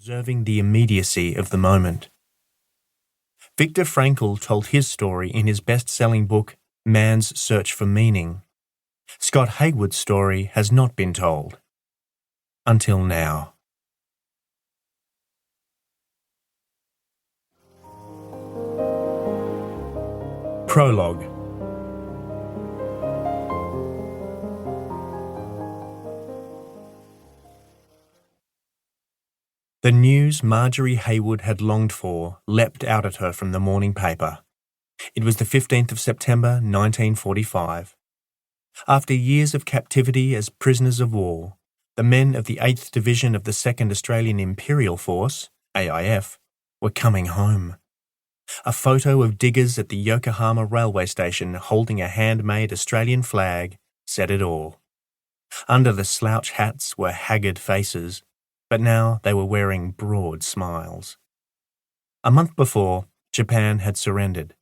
observing the immediacy of the moment. Viktor Frankl told his story in his best-selling book, Man's Search for Meaning. Scott Heywood's story has not been told. Until now. Prologue. The news Margery Heywood had longed for leapt out at her from the morning paper. It was the 15th of September 1945. After years of captivity as prisoners of war, the men of the 8th Division of the 2nd Australian Imperial Force, AIF, were coming home. A photo of diggers at the Yokohama railway station holding a handmade Australian flag said it all. Under the slouch hats were haggard faces, but now they were wearing broad smiles. A month before, Japan had surrendered.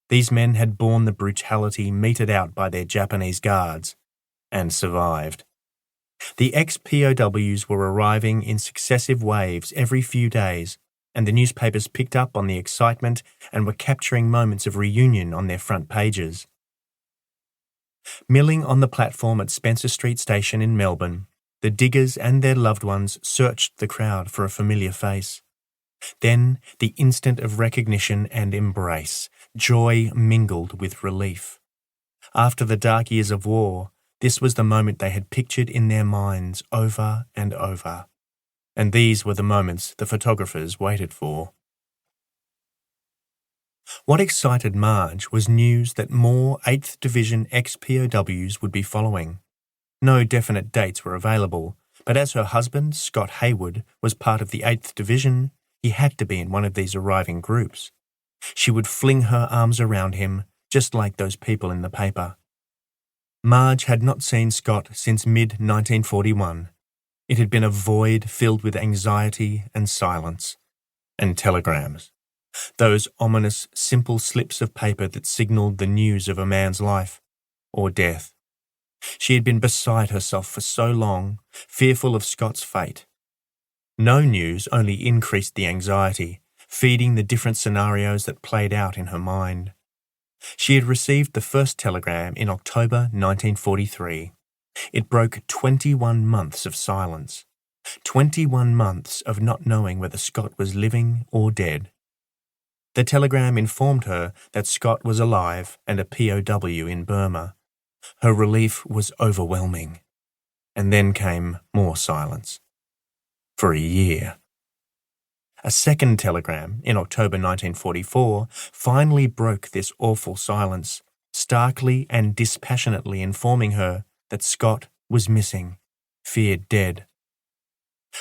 These men had borne the brutality meted out by their Japanese guards, and survived. The ex-POWs were arriving in successive waves every few days, and the newspapers picked up on the excitement and were capturing moments of reunion on their front pages. Milling on the platform at Spencer Street Station in Melbourne, the diggers and their loved ones searched the crowd for a familiar face. Then the instant of recognition and embrace, joy mingled with relief. After the dark years of war, this was the moment they had pictured in their minds over and over. And these were the moments the photographers waited for. What excited Marge was news that more 8th Division ex-POWs would be following. No definite dates were available, but as her husband, Scott Heywood, was part of the 8th Division, he had to be in one of these arriving groups. She would fling her arms around him, just like those people in the paper. Marge had not seen Scott since mid-1941. It had been a void filled with anxiety and silence, and telegrams. Those ominous, simple slips of paper that signalled the news of a man's life, or death. She had been beside herself for so long, fearful of Scott's fate. No news only increased the anxiety, feeding the different scenarios that played out in her mind. She had received the first telegram in October 1943. It broke 21 months of silence, 21 months of not knowing whether Scott was living or dead. The telegram informed her that Scott was alive and a POW in Burma. Her relief was overwhelming. And then came more silence. For a year. A second telegram in October 1944 finally broke this awful silence, starkly and dispassionately informing her that Scott was missing, feared dead.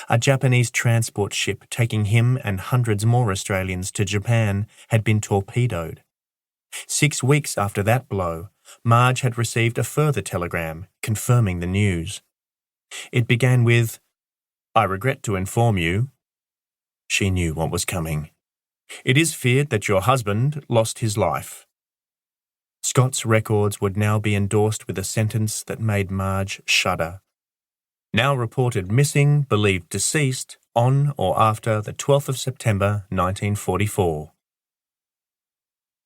A Japanese transport ship taking him and hundreds more Australians to Japan had been torpedoed. 6 weeks after that blow, Marge had received a further telegram confirming the news. It began with, "I regret to inform you." She knew what was coming. "It is feared that your husband lost his life." Scott's records would now be endorsed with a sentence that made Marge shudder. "Now reported missing, believed deceased, on or after the 12th of September 1944.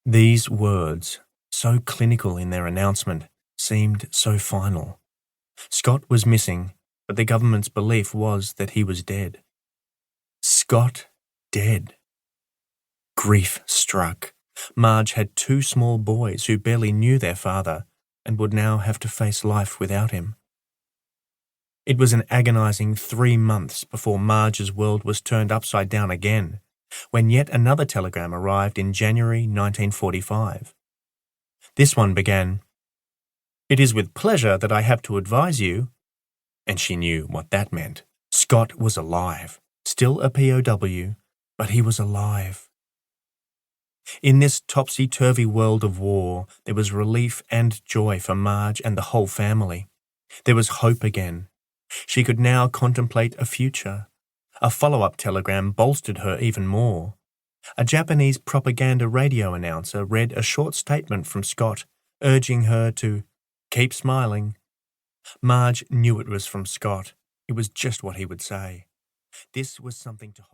These words, so clinical in their announcement, seemed so final. Scott was missing, but the government's belief was that he was dead. Scott dead. Grief struck. Marge had 2 small boys who barely knew their father and would now have to face life without him. It was an agonising 3 months before Marge's world was turned upside down again, when yet another telegram arrived in January 1945. This one began, "It is with pleasure that I have to advise you," and she knew what that meant. Scott was alive, still a POW, but he was alive. In this topsy-turvy world of war, there was relief and joy for Marge and the whole family. There was hope again. She could now contemplate a future. A follow-up telegram bolstered her even more. A Japanese propaganda radio announcer read a short statement from Scott, urging her to keep smiling. Marge knew it was from Scott. It was just what he would say. This was something to hold.